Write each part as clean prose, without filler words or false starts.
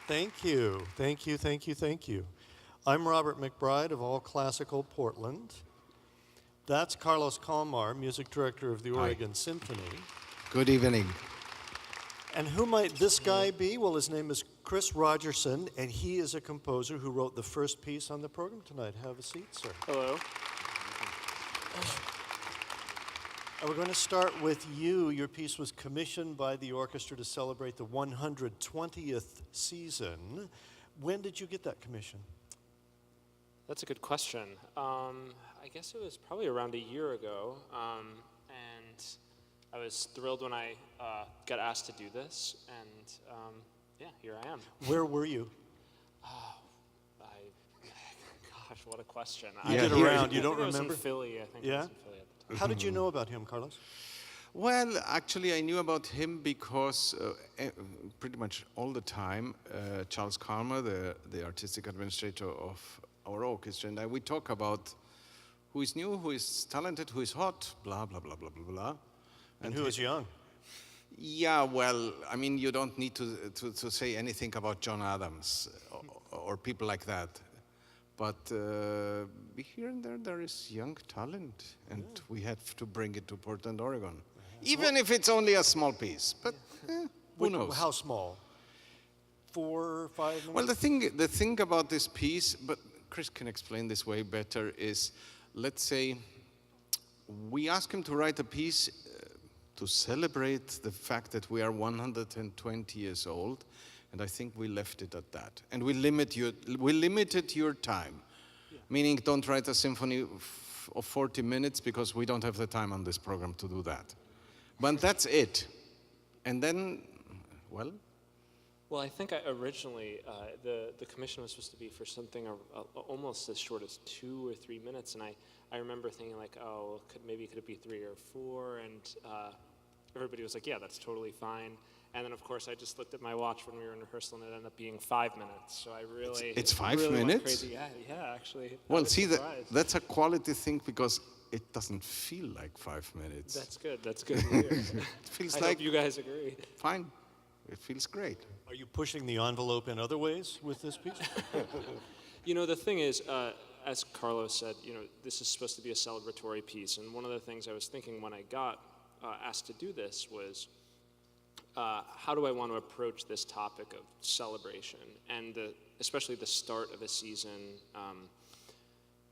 Thank you, thank you, thank you, thank you. I'm Robert McBride of All Classical Portland. That's Carlos Kalmar, music director of the Hi. Oregon Symphony. Good evening. And who might this guy be? Well, his name is Chris Rogerson, and he is a composer who wrote the first piece on the program tonight. Have a seat, sir. Hello. And we're going to start with you. Your piece was commissioned by the orchestra to celebrate the 120th season. When did you get that commission? That's a good question. I guess it was probably around a year ago, and I was thrilled when I got asked to do this, and yeah, here I am. Where were you? Gosh, what a question. You did around. You don't I was remember? in Philly. I think I Yeah? was in Philly at the time. How did you know about him, Carlos? Well, actually, I knew about him because pretty much all the time, Charles Kalmar, the artistic administrator of our orchestra, and we talk about who is new, who is talented, who is hot, blah, blah, blah, blah, blah, blah. And who is young? Yeah, well, I mean, you don't need to say anything about John Adams or people like that. But here and there is young talent, and we have to bring it to Portland, Oregon. Even if it's only a small piece, but who knows? How small? 4 or 5 minutes? Well, the thing about this piece, but Chris can explain this way better, is, let's say, we ask him to write a piece to celebrate the fact that we are 120 years old, and I think we left it at that. And we limited your time, meaning don't write a symphony of 40 minutes because we don't have the time on this program to do that. But that's it. And then, well, Well, I think originally the commission was supposed to be for something almost as short as 2 or 3 minutes, and I remember thinking like, oh, maybe could it be 3 or 4, and everybody was like, yeah, that's totally fine. And then of course I just looked at my watch when we were in rehearsal, and it ended up being 5 minutes. So I really It's 5 really went minutes? crazy. Yeah, actually. well, see, that's a quality thing because it doesn't feel like 5 minutes. That's good. That's good to hear. It feels I like hope you guys agree. fine. It feels great. Are you pushing the envelope in other ways with this piece? You know, the thing is, as Carlos said, you know, this is supposed to be a celebratory piece, and one of the things I was thinking when I got asked to do this was, how do I want to approach this topic of celebration, and especially the start of a season,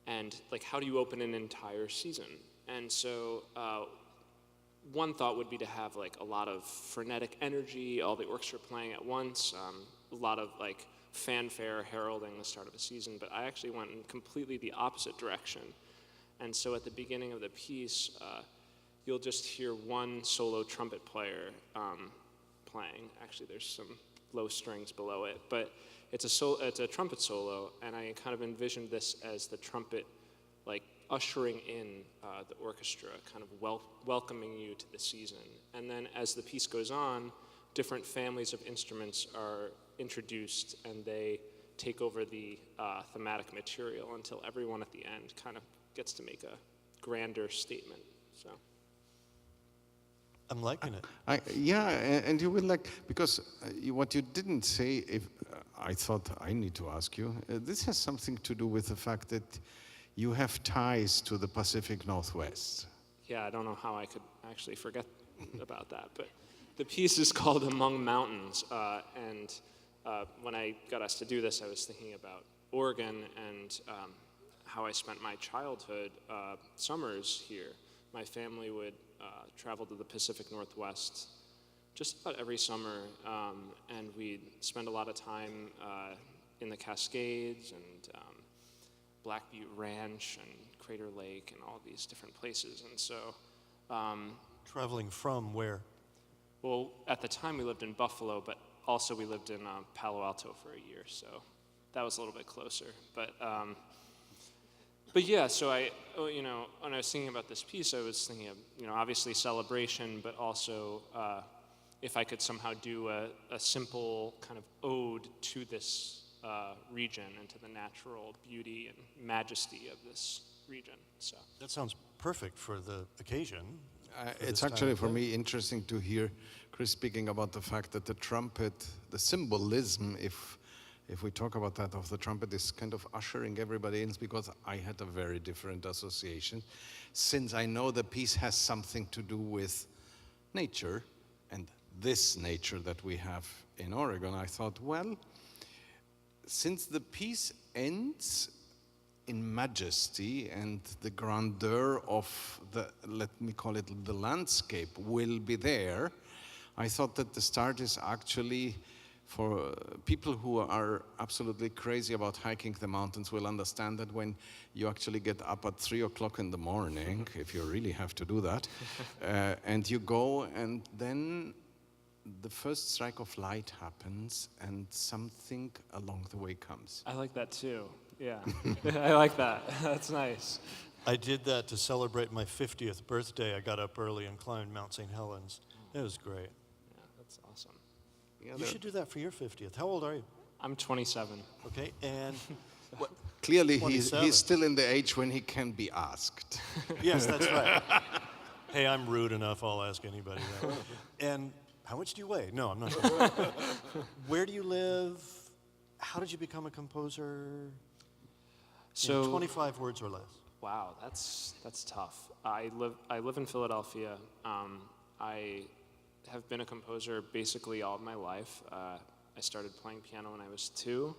and like, how do you open an entire season? And so one thought would be to have like a lot of frenetic energy, all the orchestra playing at once, a lot of like fanfare heralding the start of a season, but I actually went in completely the opposite direction. And so at the beginning of the piece, you'll just hear one solo trumpet player playing. Actually, there's some low strings below it, but it's a trumpet solo, and I kind of envisioned this as the trumpet like ushering in the orchestra, kind of welcoming you to the season. And then as the piece goes on, different families of instruments are introduced, and they take over the thematic material until everyone at the end kind of gets to make a grander statement. So I'm liking it. Yeah, and you will like, because what you didn't say, if I thought I need to ask you, this has something to do with the fact that you have ties to the Pacific Northwest. yeah, I don't know how I could actually forget about that, but the piece is called Among Mountains, and when I got asked to do this, I was thinking about Oregon and how I spent my childhood summers here. My family would travel to the Pacific Northwest just about every summer, and we'd spend a lot of time in the Cascades and Black Butte Ranch and Crater Lake and all these different places. And so, Traveling from where? well, at the time we lived in Buffalo, but also we lived in Palo Alto for a year, so that was a little bit closer. But yeah, so you know, when I was thinking about this piece, I was thinking of, you know, obviously celebration, but also if I could somehow do a simple kind of ode to this region and to the natural beauty and majesty of this region. So That sounds perfect for the occasion. It's actually for me interesting to hear Chris speaking about the fact that the trumpet, the symbolism, if if we talk about that, of the trumpet is kind of ushering everybody in, because I had a very different association. Since I know the piece has something to do with nature, and this nature that we have in Oregon, I thought, well, since the piece ends in majesty and the grandeur of the, let me call it, the landscape will be there, I thought that the start is actually, for people who are absolutely crazy about hiking the mountains will understand that when you actually get up at 3 o'clock in the morning, if you really have to do that, and you go, and then the first strike of light happens and something along the way comes. I like that too. Yeah, I like that. That's nice. I did that to celebrate my 50th birthday. I got up early and climbed Mount St. Helens. It was great. Yeah, that's awesome. Yeah, You should do that for your 50th. How old are you? I'm 27. Okay, and what? Clearly, 27. he's still in the age when he can be asked. Yes, that's right. Hey, I'm rude enough. I'll ask anybody that. And how much do you weigh? No, I'm not sure. Where do you live? How did you become a composer? So, In 25 words or less. wow, that's tough. I live in Philadelphia. I have been a composer basically all of my life. I started playing piano when I was 2,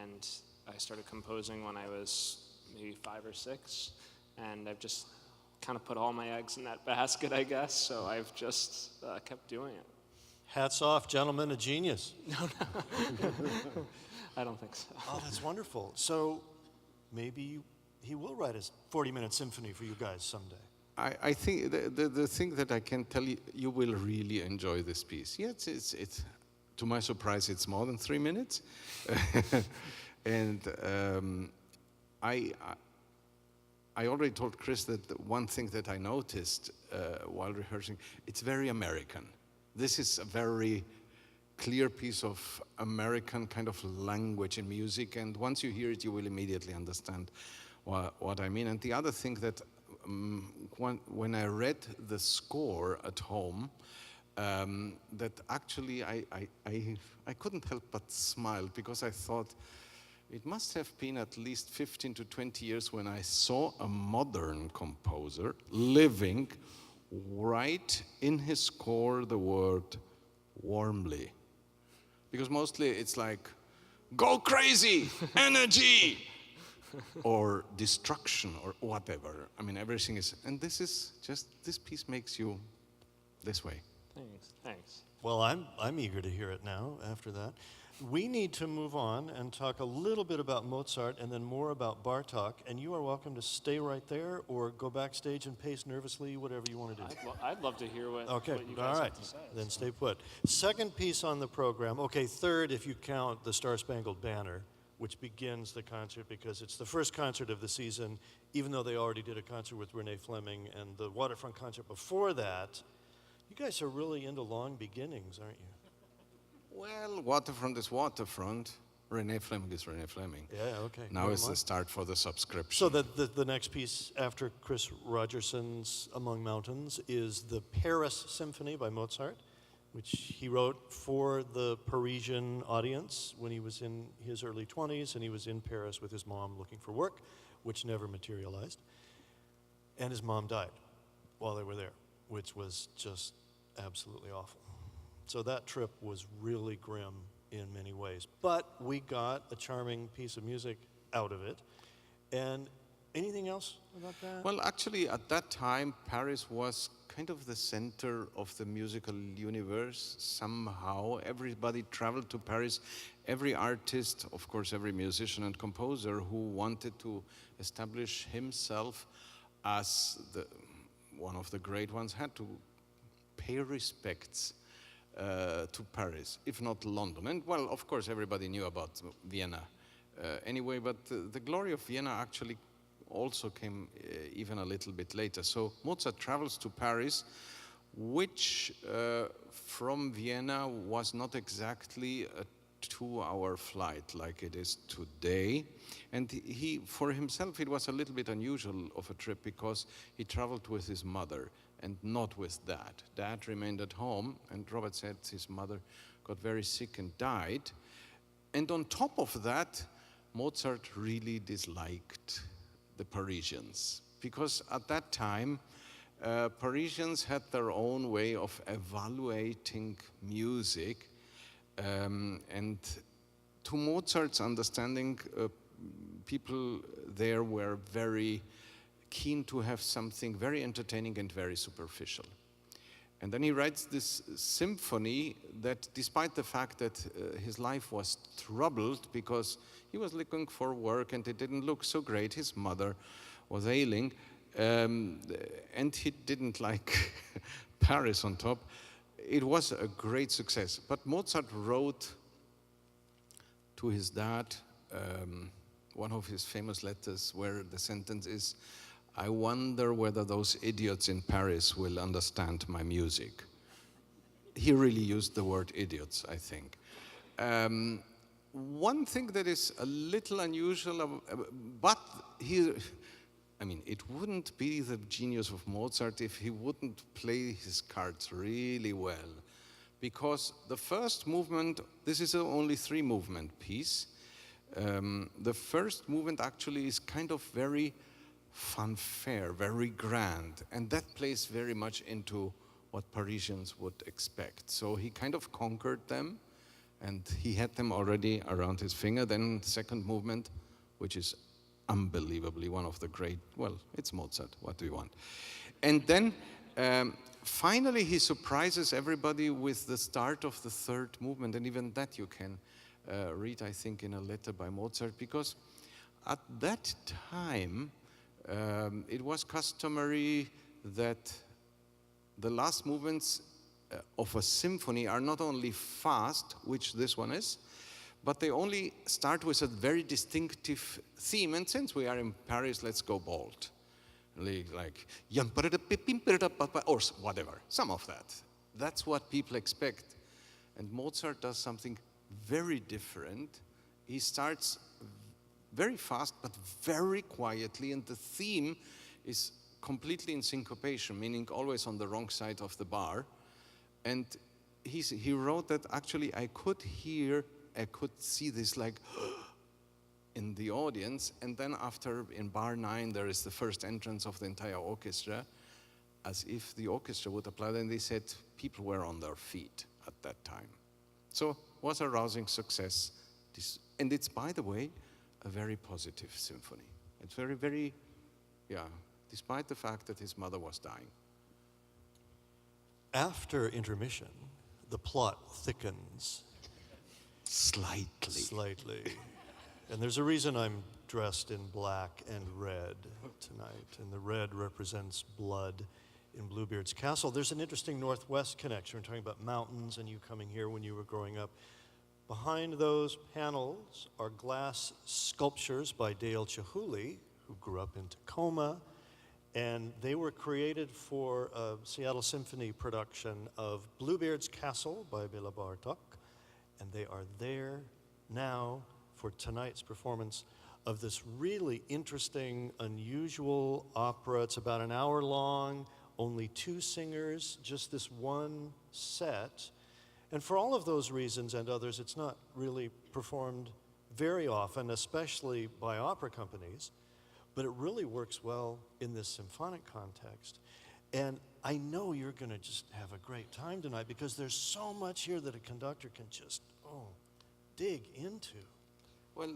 and I started composing when I was maybe 5 or 6, and I've just kind of put all my eggs in that basket, I guess, so I've just kept doing it. Hats off, gentlemen, a genius. I don't think so. Oh, that's wonderful. So maybe he will write a 40-minute symphony for you guys someday. I think the thing that I can tell you, you will really enjoy this piece. Yeah, it's to my surprise, it's more than 3 minutes. And I already told Chris that one thing that I noticed while rehearsing, it's very American. This is a very clear piece of American kind of language in music, and once you hear it, you will immediately understand what I mean. And the other thing that when I read the score at home, that actually I couldn't help but smile, because I thought it must have been at least 15 to 20 years when I saw a modern composer living right in his score the word warmly. Because mostly it's like, go crazy, energy, or destruction, or whatever. I mean, everything is, and this is just, this piece makes you this way. Thanks. Well, I'm eager to hear it now after that. We need to move on and talk a little bit about Mozart and then more about Bartok, and you are welcome to stay right there or go backstage and pace nervously, whatever you want to do. I'd love to hear what you guys all right, have to say. then stay put. Second piece on the program, okay, third if you count the Star-Spangled Banner, which begins the concert because it's the first concert of the season, even though they already did a concert with Renee Fleming and the Waterfront concert before that. You guys are really into long beginnings, aren't you? Well, Waterfront is Waterfront. Renee Fleming is Renee Fleming. Yeah, okay. Now Never is the mind. start for the subscription. So the next piece after Chris Rogerson's Among Mountains is the Paris Symphony by Mozart, which he wrote for the Parisian audience when he was in his early 20s, and he was in Paris with his mom looking for work, which never materialized. And his mom died while they were there, which was just absolutely awful. So that trip was really grim in many ways. But we got a charming piece of music out of it. And anything else about that? Well, actually, at that time, Paris was kind of the center of the musical universe somehow. Everybody traveled to Paris. Every artist, of course, every musician and composer who wanted to establish himself as one of the great ones had to pay respects to Paris, if not London. And well, of course, everybody knew about Vienna anyway, but the glory of Vienna actually also came even a little bit later. So Mozart travels to Paris, which from Vienna was not exactly a 2-hour flight like it is today. And he, for himself, it was a little bit unusual of a trip because he traveled with his mother and not with Dad. Dad remained at home, and Robert said his mother got very sick and died. And on top of that, Mozart really disliked the Parisians, because at that time, Parisians had their own way of evaluating music, and to Mozart's understanding, people there were very keen to have something very entertaining and very superficial. And then he writes this symphony that, despite the fact that his life was troubled because he was looking for work and it didn't look so great, his mother was ailing, and he didn't like Paris on top, it was a great success. But Mozart wrote to his dad one of his famous letters where the sentence is, "I wonder whether those idiots in Paris will understand my music." He really used the word idiots, I think. One thing that is a little unusual, but it wouldn't be the genius of Mozart if he wouldn't play his cards really well. Because the first movement, this is an only 3-movement piece. The first movement actually is kind of very fanfare, very grand, and that plays very much into what Parisians would expect. So he kind of conquered them, and he had them already around his finger. Then second movement, which is unbelievably one of the great, well, it's Mozart, what do you want? And then finally he surprises everybody with the start of the third movement, and even that you can read, I think, in a letter by Mozart, because at that time, it was customary that the last movements of a symphony are not only fast, which this one is, but they only start with a very distinctive theme. And since we are in Paris, let's go bold. Like, or whatever, some of that. That's what people expect. And Mozart does something very different. He starts very fast, but very quietly, and the theme is completely in syncopation, meaning always on the wrong side of the bar. And he wrote that actually I could see this like in the audience, and then after, in bar 9, there is the first entrance of the entire orchestra, as if the orchestra would applaud, and they said people were on their feet at that time. So it was a rousing success. And it's, by the way, a very positive symphony. It's very, very, despite the fact that his mother was dying. After intermission, the plot thickens. Slightly. And there's a reason I'm dressed in black and red tonight, and the red represents blood in Bluebeard's castle. There's an interesting northwest connection. We're talking about mountains and you coming here when you were growing up. Behind those panels are glass sculptures by Dale Chihuly, who grew up in Tacoma, and they were created for a Seattle Symphony production of Bluebeard's Castle by Béla Bartok, and they are there now for tonight's performance of this really interesting, unusual opera. It's about an hour long, only 2 singers, just this one set. And for all of those reasons and others, it's not really performed very often, especially by opera companies, but it really works well in this symphonic context. And I know you're going to just have a great time tonight because there's so much here that a conductor can just, dig into. Well,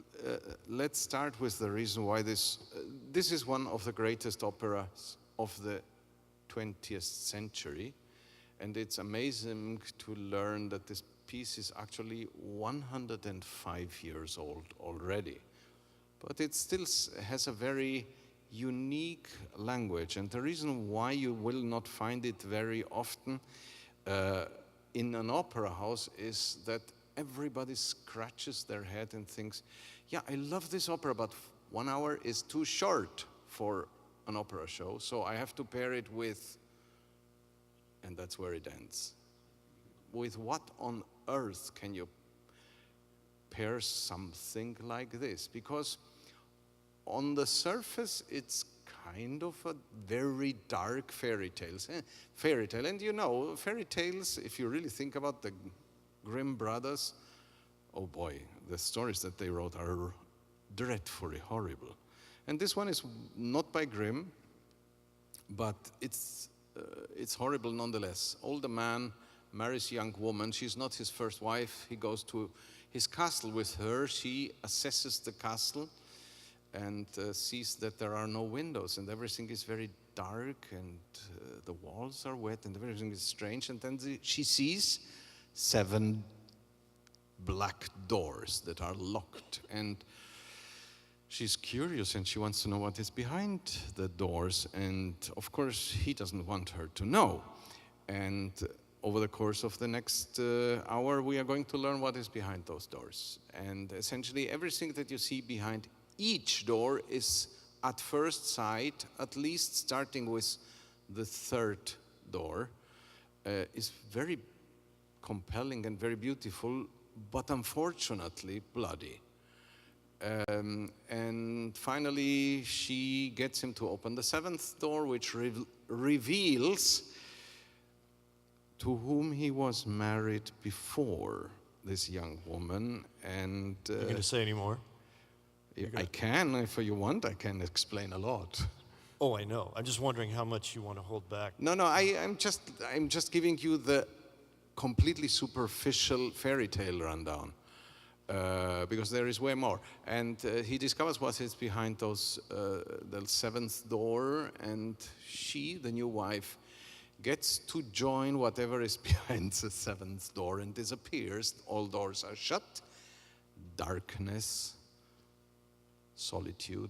let's start with the reason why this is one of the greatest operas of the 20th century. And it's amazing to learn that this piece is actually 105 years old already. But it still has a very unique language. And the reason why you will not find it very often in an opera house is that everybody scratches their head and thinks, yeah, I love this opera, but 1 hour is too short for an opera show, so I have to pair it with, and that's where it ends. With what on earth can you pair something like this? Because on the surface, it's kind of a very dark fairy tale. And fairy tales, if you really think about the Grimm brothers, oh boy, the stories that they wrote are dreadfully horrible. And this one is not by Grimm, but it's horrible nonetheless. Older man marries young woman. She's not his first wife. He goes to his castle with her. She assesses the castle and sees that there are no windows and everything is very dark and the walls are wet and everything is strange. And then she sees 7 black doors that are locked. And she's curious and she wants to know what is behind the doors. And of course, he doesn't want her to know. And over the course of the next hour, we are going to learn what is behind those doors. And essentially, everything that you see behind each door is, at first sight, at least starting with the 3rd door, is very compelling and very beautiful, but unfortunately bloody. And finally, she gets him to open the 7th door, which reveals to whom he was married before, this young woman. And You going to say any more? I can, if you want, I can explain a lot. Oh, I know. I'm just wondering how much you want to hold back. No, I'm just giving you the completely superficial fairy tale rundown, because there is way more. And he discovers what is behind those the 7th door, and she, the new wife, gets to join whatever is behind the 7th door and disappears. All doors are shut. Darkness, solitude,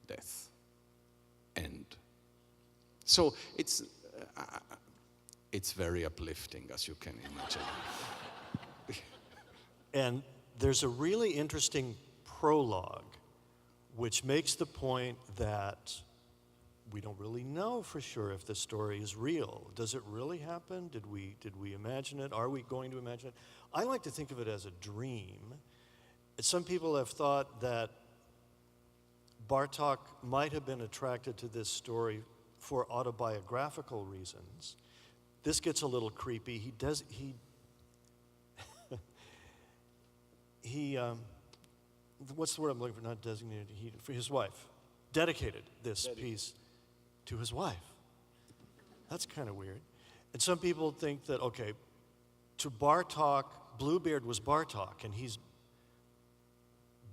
death, end. So it's very uplifting, as you can imagine. And there's a really interesting prologue which makes the point that we don't really know for sure if the story is real. Does it really happen? Did we imagine it? Are we going to imagine it? I like to think of it as a dream. Some people have thought that Bartok might have been attracted to this story for autobiographical reasons. This gets a little creepy. He what's the word I'm looking for? Not designated. For his wife, dedicated this piece to his wife. That's kind of weird. And some people think that, okay, to Bartok, Bluebeard was Bartok, and he's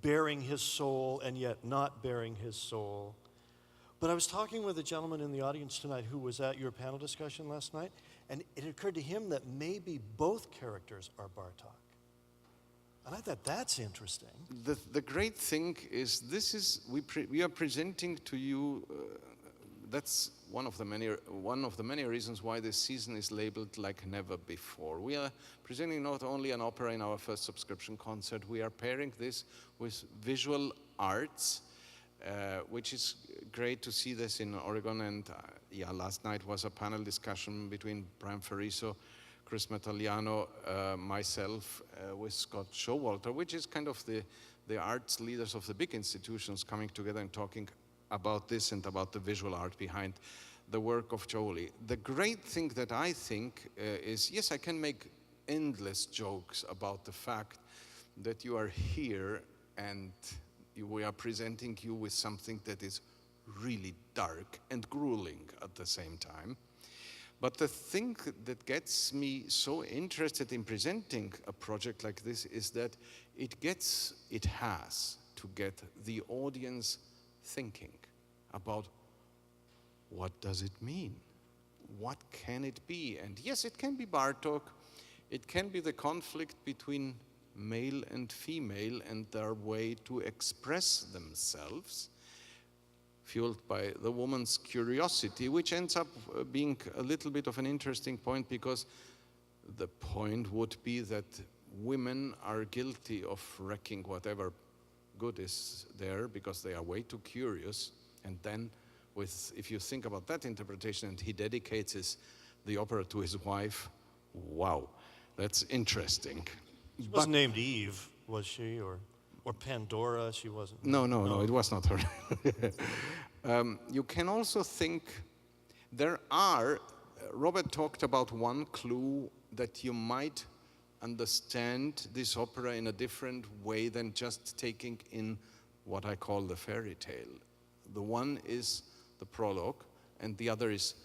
bearing his soul and yet not bearing his soul. But I was talking with a gentleman in the audience tonight who was at your panel discussion last night, and it occurred to him that maybe both characters are Bartok. And I thought that's interesting. The great thing is we are presenting to you. That's one of the many reasons why this season is labeled like never before. We are presenting not only an opera in our first subscription concert, we are pairing this with visual arts, which is great to see this in Oregon. And last night was a panel discussion between Brian Ferriso, Chris Metaliano, myself, with Scott Showalter, which is kind of the arts leaders of the big institutions coming together and talking about this and about the visual art behind the work of Chihuly. The great thing that I think is, yes, I can make endless jokes about the fact that you are here and we are presenting you with something that is really dark and grueling at the same time. But the thing that gets me so interested in presenting a project like this is that it has to get the audience thinking about what does it mean? What can it be? And yes, it can be Bartok. It can be the conflict between male and female and their way to express themselves, fueled by the woman's curiosity, which ends up being a little bit of an interesting point, because the point would be that women are guilty of wrecking whatever good is there because they are way too curious. And then, if you think about that interpretation, and he dedicates the opera to his wife, wow, that's interesting. She wasn't named Eve, was she? Or Pandora, she wasn't? No, it was not her. You can also think Robert talked about one clue that you might understand this opera in a different way than just taking in what I call the fairy tale. The one is the prologue, and the other is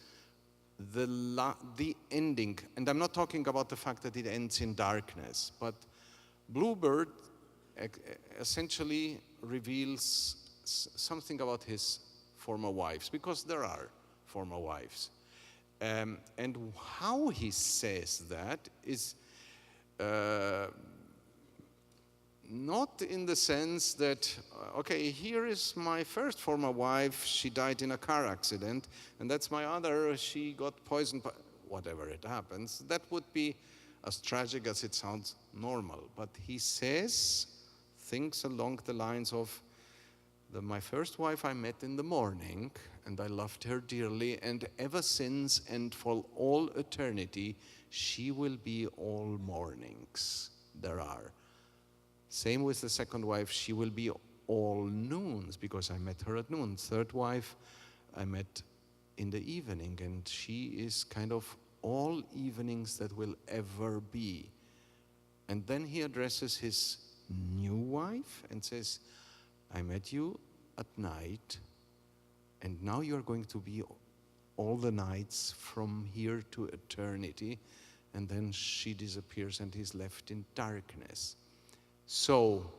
the ending. And I'm not talking about the fact that it ends in darkness, but Bluebeard essentially reveals something about his former wives, because there are former wives. And how he says that is not in the sense that, okay, here is my first former wife, she died in a car accident, and that's my other, she got poisoned, whatever it happens. That would be as tragic as it sounds normal. But he says things along the lines of, my first wife I met in the morning, and I loved her dearly, and ever since and for all eternity, she will be all mornings there are. Same with the second wife, she will be all noons, because I met her at noon. Third wife, I met in the evening, and she is kind of all evenings that will ever be. And then he addresses his new wife and says, I met you at night, and now you're going to be all the nights from here to eternity. And then she disappears and he's left in darkness. So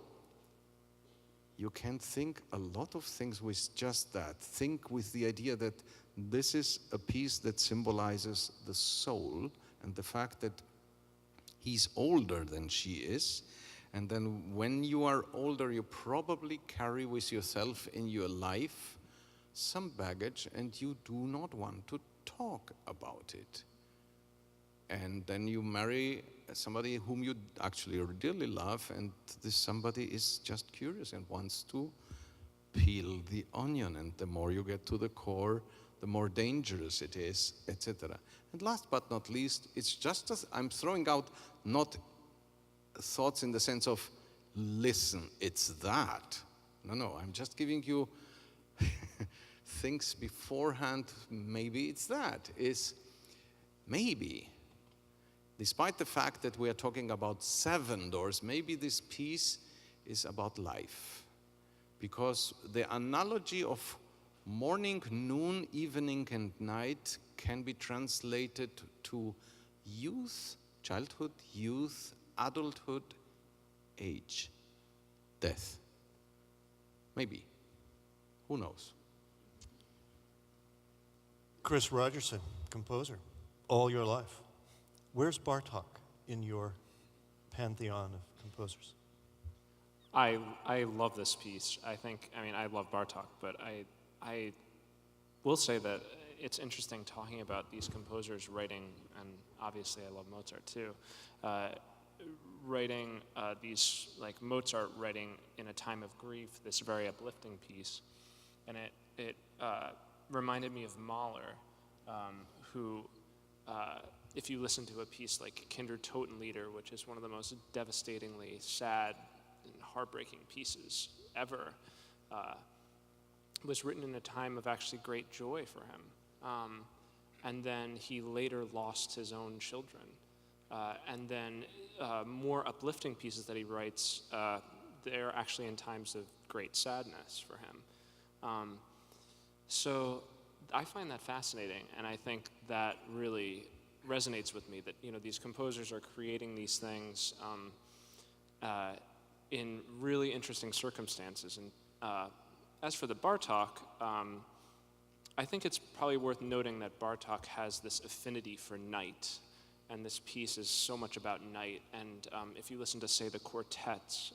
you can think a lot of things with just that. Think with the idea that this is a piece that symbolizes the soul and the fact that he's older than she is. And then when you are older, you probably carry with yourself in your life some baggage, and you do not want to talk about it. And then you marry somebody whom you actually really love, and this somebody is just curious and wants to peel the onion. And the more you get to the core, the more dangerous it is, etc. And last but not least, it's just as I'm throwing out not thoughts in the sense of, listen, it's that. No, I'm just giving you things beforehand. Maybe it's that. Is maybe, despite the fact that we are talking about 7 doors, maybe this piece is about life. Because the analogy of morning, noon, evening, and night can be translated to youth, childhood, youth, adulthood, age, death. Maybe. Who knows? Chris Rogerson, composer, all your life. Where's Bartok in your pantheon of composers? I love this piece. I love Bartok, but I will say that it's interesting talking about these composers writing, and obviously I love Mozart too, writing these, like Mozart writing in a time of grief, this very uplifting piece. And it reminded me of Mahler, who, if you listen to a piece like Kinder Totenlieder, which is one of the most devastatingly sad and heartbreaking pieces ever, was written in a time of actually great joy for him. And then he later lost his own children. And then more uplifting pieces that he writes, they're actually in times of great sadness for him. So I find that fascinating, and I think that really resonates with me, that these composers are creating these things in really interesting circumstances. And as for the Bartok, I think it's probably worth noting that Bartok has this affinity for night, and this piece is so much about night. And if you listen to, say, the quartets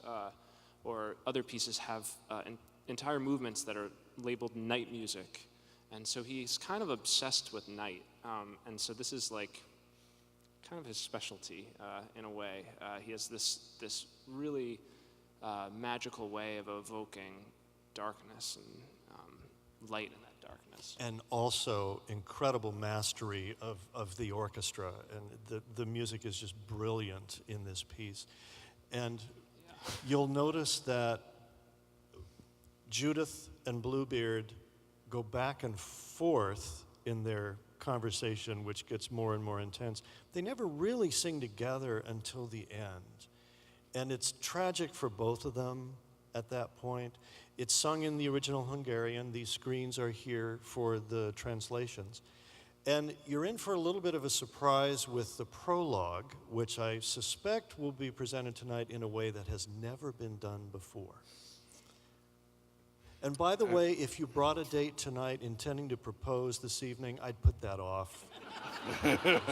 or other pieces have entire movements that are labeled night music. And so he's kind of obsessed with night. And so this is like kind of his specialty in a way. He has this really magical way of evoking darkness and light in that darkness. And also incredible mastery of the orchestra. And the music is just brilliant in this piece. And you'll notice that Judith and Bluebeard go back and forth in their conversation, which gets more and more intense. They never really sing together until the end. And it's tragic for both of them at that point. It's sung in the original Hungarian. These screens are here for the translations. And you're in for a little bit of a surprise with the prologue, which I suspect will be presented tonight in a way that has never been done before. And by the way, if you brought a date tonight intending to propose this evening, I'd put that off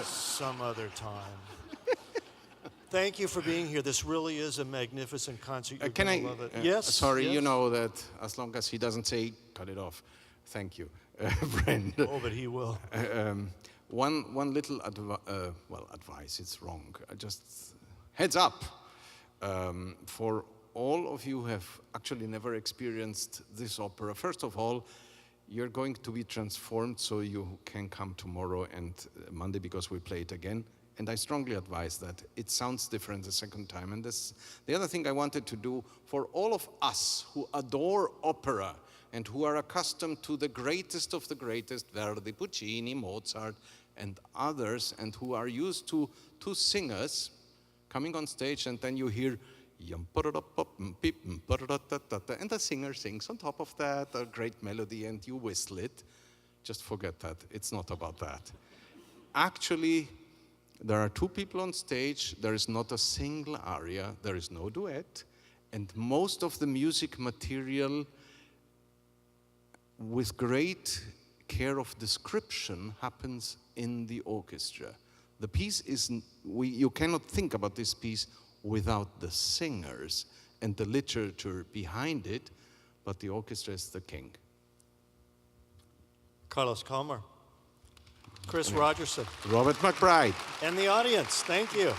some other time. Thank you for being here. This really is a magnificent concert. You're Can I? gonna love it. Yes. Sorry, yes. you know that as long as he doesn't say cut it off. Thank you, friend. Oh, but he will. One little advice. It's wrong. Just heads up for all of you who have actually never experienced this opera. First of all, you're going to be transformed, so you can come tomorrow and Monday because we play it again. And I strongly advise that. It sounds different the second time. And this, the other thing I wanted to do for all of us who adore opera and who are accustomed to the greatest of the greatest, Verdi, Puccini, Mozart, and others, and who are used to two singers coming on stage, and then you hear, and the singer sings on top of that, a great melody, and you whistle it. Just forget that. It's not about that. Actually, there are two people on stage, there is not a single aria, there is no duet, and most of the music material, with great care of description, happens in the orchestra. The piece is, you cannot think about this piece without the singers and the literature behind it, but the orchestra is the king. Carlos Kalmar. Chris Rogerson. Robert McBride. And the audience, thank you.